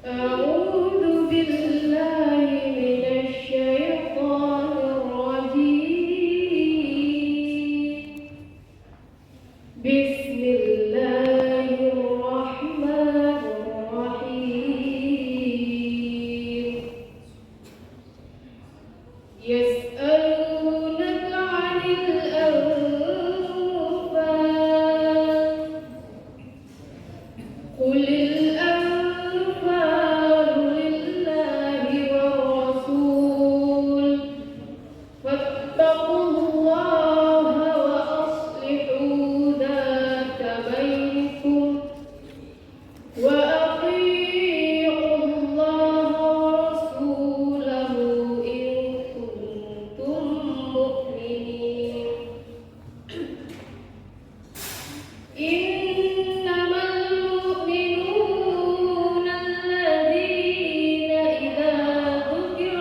أعوذ بالله من الشيطان الرجيم. بسم الله الرحمن الرحيم. يسألونك عن الأنفال قل الأنفال لله والرسول فاتقوا الله وأصلحوا ذات بينكم وأطيعوا الله ورسوله إن كنتم مؤمنين. إنما المؤمنون الذين إذا ذكر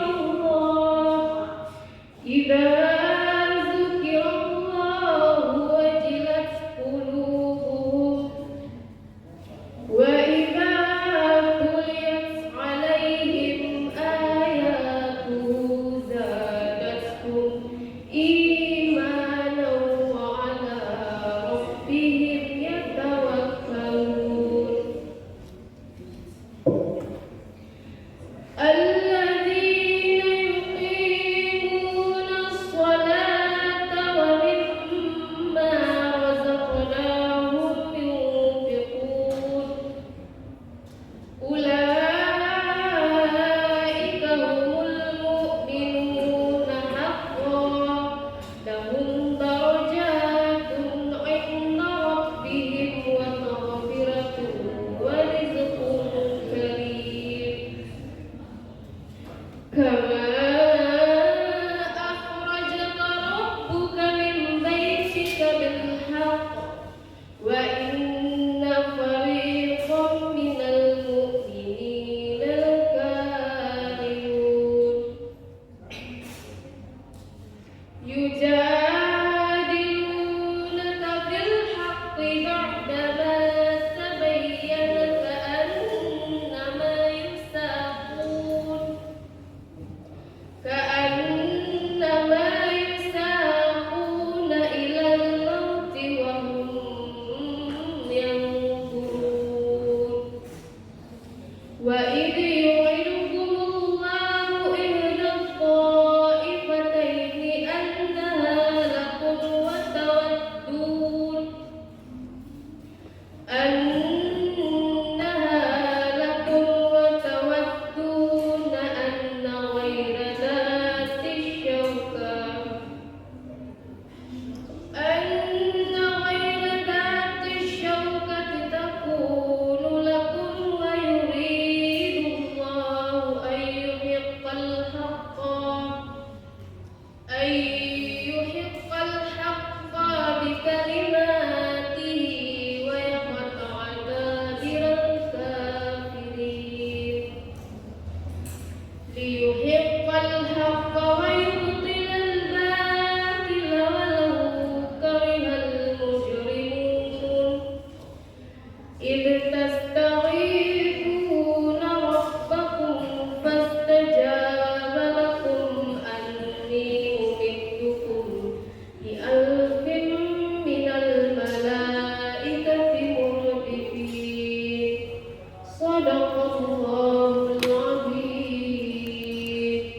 الله وجلت قلوبهم وإذا تليت عليهم آياته زادتهم إيمانا وعلى ربهم يتوكلون. الذين يقيمون الصلاة ومما رزقناهم ينفقون أولئك هم المؤمنون حقا لهم درجات عند ربهم ومغفرة ورزق كريم. كما أخرجك ربك من بيتك بالحق وإن فريقا من المؤمنين لكارهون. يجادلونك في الحق بعدما تبين كأنما يساقون إلى الموت وهم ينظرون. وإذ